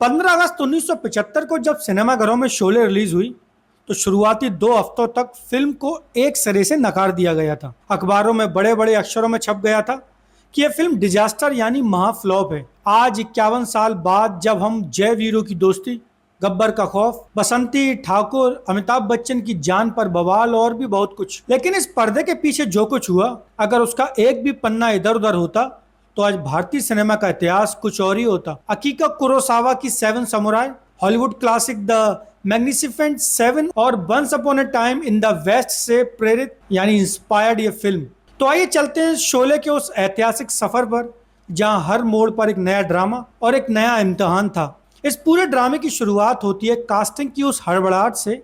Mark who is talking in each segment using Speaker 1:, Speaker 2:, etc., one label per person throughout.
Speaker 1: 15 अगस्त 1975 को जब सिनेमाघरों में शोले रिलीज हुई तो शुरुआती 2 हफ्तों तक फिल्म को एक सिरे से नकार दिया गया था। अखबारों में बड़े बड़े अक्षरों में छप गया था कि यह फिल्म डिजास्टर यानी महाफ्लॉप है। आज 51 साल बाद जब हम जय वीरों की दोस्ती, गब्बर का खौफ, बसंती ठाकुर, अमिताभ बच्चन की जान पर बवाल और भी बहुत कुछ, लेकिन इस पर्दे के पीछे जो कुछ हुआ, अगर उसका एक भी पन्ना इधर उधर होता तो आज भारतीय सिनेमा का इतिहास कुछ और ही होता। अकीका कुरोसावा की 7 samurai, Hollywood classic the magnificent 7 और once upon a time in the west से प्रेरित यानी इंस्पायर्ड ये फिल्म। तो आइए चलते हैं शोले के उस ऐतिहासिक सफर पर जहां हर मोड़ पर एक नया ड्रामा और एक नया इम्तिहान था। इस पूरे ड्रामे की शुरुआत होती है कास्टिंग की उस हड़बड़ाहट से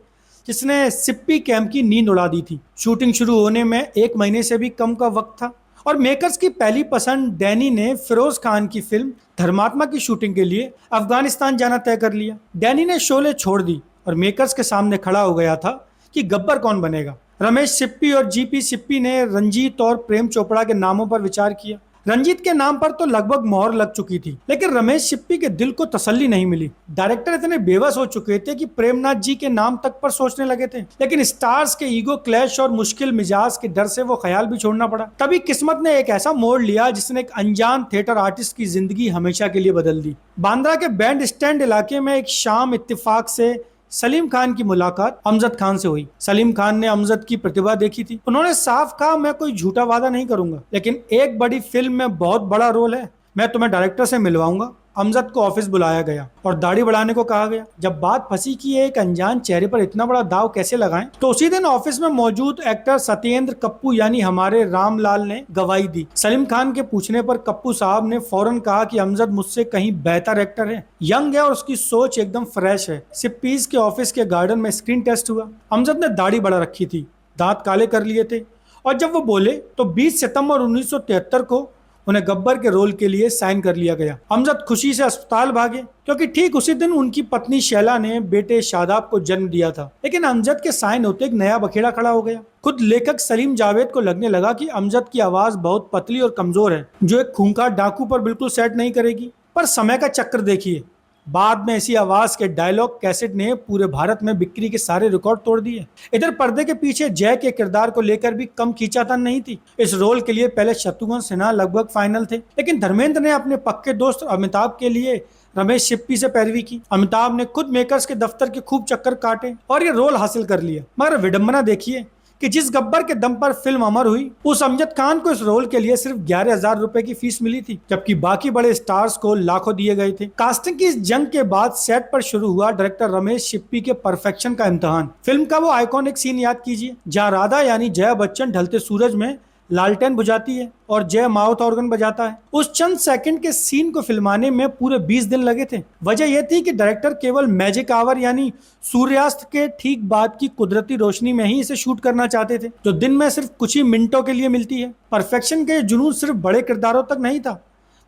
Speaker 1: जिसने सिप्पी कैंप की नींद उड़ा दी थी। शूटिंग शुरू होने में 1 महीने से भी कम का वक्त था और मेकर्स की पहली पसंद डैनी ने फिरोज खान की फिल्म धर्मात्मा की शूटिंग के लिए अफगानिस्तान जाना तय कर लिया। डैनी ने शोले छोड़ दी और मेकर्स के सामने खड़ा हो गया था कि गब्बर कौन बनेगा। रमेश सिप्पी और जीपी सिप्पी ने रंजीत और प्रेम चोपड़ा के नामों पर विचार किया। रंजीत के नाम पर तो लगभग मोहर लग चुकी थी, लेकिन रमेश सिप्पी के दिल को तसल्ली नहीं मिली। डायरेक्टर इतने बेबस हो चुके थे कि प्रेमनाथ जी के नाम तक पर सोचने लगे थे, लेकिन स्टार्स के ईगो क्लैश और मुश्किल मिजाज के डर से वो ख्याल भी छोड़ना पड़ा। तभी किस्मत ने एक ऐसा मोड़ लिया जिसने एक अनजान थिएटर आर्टिस्ट की जिंदगी हमेशा के लिए बदल दी। बांद्रा के बैंड स्टैंड इलाके में एक शाम इत्तेफाक से सलीम खान की मुलाकात अमजद खान से हुई। सलीम खान ने अमजद की प्रतिभा देखी थी। उन्होंने साफ कहा, मैं कोई झूठा वादा नहीं करूंगा, लेकिन एक बड़ी फिल्म में बहुत बड़ा रोल है, मैं तुम्हें डायरेक्टर से मिलवाऊंगा। अमजद को ऑफिस बुलाया गया और दाढ़ी बढ़ाने को कहा गया। जब बात फंसी कि एक अनजान चेहरे पर इतना बड़ा दाव कैसे लगाएं, तो उसी दिन ऑफिस में मौजूद एक्टर सत्येंद्र कप्पू यानी हमारे रामलाल ने गवाही दी। सलीम खान के पूछने पर कप्पू साहब ने फौरन कहा कि अमजद मुझसे कहीं बेहतर एक्टर है, यंग है और उसकी सोच एकदम फ्रेश है। सिप्पीज के ऑफिस के गार्डन में स्क्रीन टेस्ट हुआ। अमजद ने दाढ़ी बढ़ा रखी थी, दांत काले कर लिए थे और जब वो बोले तो 20 सितंबर 1973 को उन्हें गब्बर के रोल के लिए साइन कर लिया गया। अमजद खुशी से अस्पताल भागे क्योंकि ठीक उसी दिन उनकी पत्नी शैला ने बेटे शादाब को जन्म दिया था। लेकिन अमजद के साइन होते एक नया बखेड़ा खड़ा हो गया। खुद लेखक सलीम जावेद को लगने लगा कि अमजद की आवाज बहुत पतली और कमजोर है, जो एक खूंखार डाकू पर बिल्कुल सेट नहीं करेगी। पर समय का चक्कर देखिए, बाद में ऐसी आवाज के डायलॉग कैसेट ने पूरे भारत में बिक्री के सारे रिकॉर्ड तोड़ दिए। इधर पर्दे के पीछे जय के किरदार को लेकर भी कम खींचातान नहीं थी। इस रोल के लिए पहले शत्रुघ्न सिन्हा लगभग फाइनल थे, लेकिन धर्मेंद्र ने अपने पक्के दोस्त अमिताभ के लिए रमेश सिप्पी से पैरवी की। अमिताभ ने खुद मेकर्स के दफ्तर के खूब चक्कर काटे और ये रोल हासिल कर लिया। मगर विडंबना देखिए कि जिस गब्बर के दम पर फिल्म अमर हुई, उस अमजद खान को इस रोल के लिए सिर्फ 11,000 रुपए की फीस मिली थी, जबकि बाकी बड़े स्टार्स को लाखों दिए गए थे। कास्टिंग की इस जंग के बाद सेट पर शुरू हुआ डायरेक्टर रमेश सिप्पी के परफेक्शन का इम्तिहान। फिल्म का वो आइकॉनिक सीन याद कीजिए जहाँ राधा यानी जया बच्चन ढलते सूरज में लालटेन बुझाती है और जय माउथ ऑर्गन बजाता है। उस चंद सेकंड के सीन को फिल्माने में पूरे 20 दिन लगे थे। वजह यह थी कि डायरेक्टर केवल मैजिक आवर यानी सूर्यास्त के ठीक बाद की कुदरती रोशनी में ही इसे शूट करना चाहते थे, जो दिन में सिर्फ कुछ ही मिनटों के लिए मिलती है। परफेक्शन के जुनून सिर्फ बड़े किरदारों तक नहीं था,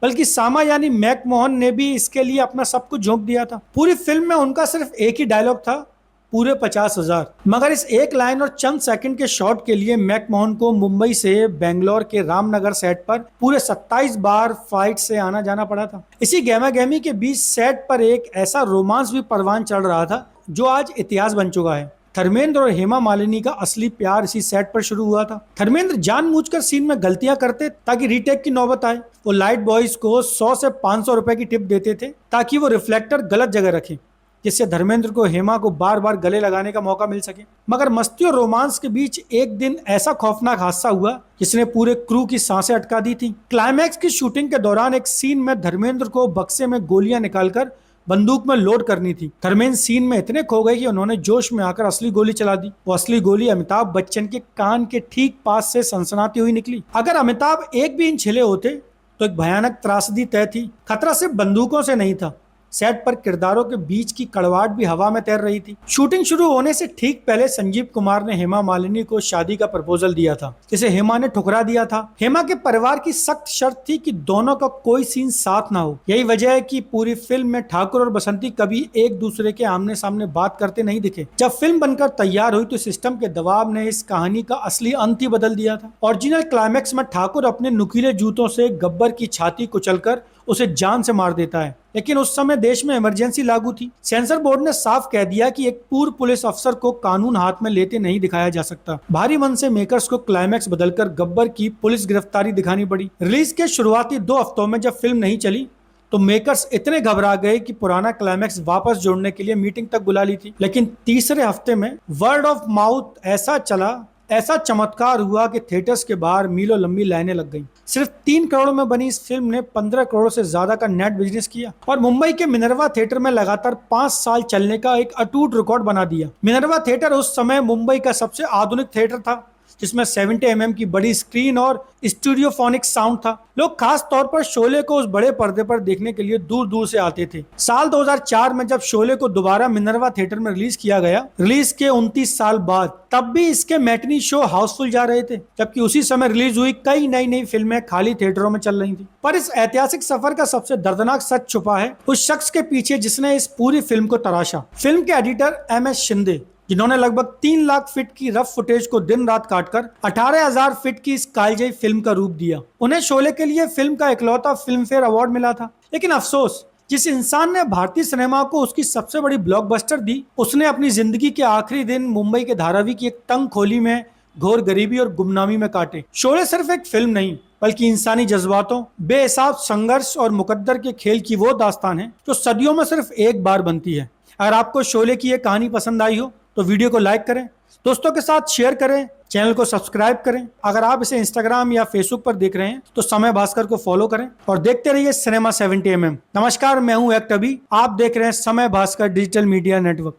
Speaker 1: बल्कि सामा यानी मैकमोहन ने भी इसके लिए अपना सब कुछ झोंक दिया था। पूरी फिल्म में उनका सिर्फ एक ही डायलॉग था, पूरे 50,000। मगर इस एक लाइन और चंद सेकंड के शॉट के लिए मैकमोहन को मुंबई से बेंगलोर के रामनगर सेट पर पूरे 27 बार फ्लाइट से आना जाना पड़ा था। इसी गहमा गहमी के बीच सेट पर एक ऐसा रोमांस भी परवान चढ़ रहा था जो आज इतिहास बन चुका है। धर्मेंद्र और हेमा मालिनी का असली प्यार इसी सेट पर शुरू हुआ था। धर्मेंद्र जानबूझकर सीन में गलतियां करते ताकि रीटेक की नौबत आए। वो लाइट बॉयज को 100 से 500 रुपए की टिप देते थे ताकि वो रिफ्लेक्टर गलत जगह रखें, जिससे धर्मेंद्र को हेमा को बार बार गले लगाने का मौका मिल सके। मगर मस्ती और रोमांस के बीच एक दिन ऐसा खौफनाक हादसा हुआ जिसने पूरे क्रू की सांसें अटका दी थी। क्लाइमैक्स की शूटिंग के दौरान एक सीन में धर्मेंद्र को बक्से में गोलियां निकालकर बंदूक में लोड करनी थी। धर्मेंद्र सीन में इतने खो गए कि उन्होंने जोश में आकर असली गोली चला दी। वो असली गोली अमिताभ बच्चन के कान के ठीक पास से सनसनाती हुई निकली। अगर अमिताभ एक भी इंच हिले होते तो एक भयानक त्रासदी तय थी। खतरा सिर्फ बंदूकों से नहीं था, सेट पर किरदारों के बीच की कड़वाहट भी हवा में तैर रही थी। शूटिंग शुरू होने से ठीक पहले संजीव कुमार ने हेमा मालिनी को शादी का प्रपोजल दिया था, जिसे हेमा ने ठुकरा दिया था। हेमा के परिवार की सख्त शर्त थी कि दोनों का कोई सीन साथ ना हो। यही वजह है कि पूरी फिल्म में ठाकुर और बसंती कभी एक दूसरे के आमने सामने बात करते नहीं दिखे। जब फिल्म बनकर तैयार हुई तो सिस्टम के दबाव ने इस कहानी का असली अंत ही बदल दिया था। ओरिजिनल क्लाइमैक्स में ठाकुर अपने नुकीले जूतों से गब्बर की छाती कुचलकर उसे जान से मार देता है। लेकिन उस समय देश में इमरजेंसी लागू थी। सेंसर बोर्ड ने साफ कह दिया कि एक पूर्व पुलिस अफसर को कानून हाथ में लेते नहीं दिखाया जा सकता। भारी मन से मेकर्स को क्लाइमैक्स बदलकर गब्बर की पुलिस गिरफ्तारी दिखानी पड़ी। रिलीज के शुरुआती 2 हफ्तों में जब फिल्म नहीं चली तो मेकर्स इतने घबरा गए कि पुराना क्लाइमैक्स वापस जोड़ने के लिए मीटिंग तक बुला ली थी। लेकिन तीसरे हफ्ते में वर्ड ऑफ माउथ ऐसा चला, ऐसा चमत्कार हुआ कि थिएटर्स के बाहर मीलों लंबी लाइनें लग गईं। सिर्फ 3 करोड़ में बनी इस फिल्म ने 15 करोड़ से ज्यादा का नेट बिजनेस किया और मुंबई के मिनर्वा थिएटर में लगातार 5 साल चलने का एक अटूट रिकॉर्ड बना दिया। मिनर्वा थिएटर उस समय मुंबई का सबसे आधुनिक थिएटर था, जिसमें 70 mm की बड़ी स्क्रीन और स्टूडियोफोनिक साउंड था। लोग खास तौर पर शोले को उस बड़े पर्दे पर देखने के लिए दूर दूर से आते थे। साल 2004 में जब शोले को दोबारा मिनर्वा थिएटर में रिलीज किया गया, रिलीज के 29 साल बाद, तब भी इसके मैटनी शो हाउसफुल जा रहे थे, जबकि उसी समय रिलीज हुई कई नई फिल्में खाली थिएटरों में चल रही थी। पर इस ऐतिहासिक सफर का सबसे दर्दनाक सच छुपा है उस शख्स के पीछे जिसने इस पूरी फिल्म को तराशा। फिल्म के एडिटर MS शिंदे, जिन्होंने लगभग 3 लाख फीट की रफ फुटेज को दिन रात काटकर 18,000 फीट की इस कालजयी फिल्म का रूप दिया। उन्हें शोले के लिए फिल्म का इकलौता फिल्म फेयर अवार्ड मिला था। लेकिन अफसोस, जिस इंसान ने भारतीय सिनेमा को उसकी सबसे बड़ी ब्लॉकबस्टर दी, उसने अपनी जिंदगी के आखिरी दिन मुंबई के धारावी की एक तंग खोली में घोर गरीबी और गुमनामी में काटे। शोले सिर्फ एक फिल्म नहीं, बल्कि इंसानी जज्बातों, बेहिसाब संघर्ष और मुकद्दर के खेल की वो दास्तान है जो सदियों में सिर्फ एक बार बनती है। अगर आपको शोले की ये कहानी पसंद आई हो तो वीडियो को लाइक करें, दोस्तों के साथ शेयर करें, चैनल को सब्सक्राइब करें। अगर आप इसे इंस्टाग्राम या फेसबुक पर देख रहे हैं तो समय भास्कर को फॉलो करें और देखते रहिए सिनेमा 70 mm। नमस्कार, मैं हूं एक्ट अभी, आप देख रहे हैं समय भास्कर डिजिटल मीडिया नेटवर्क।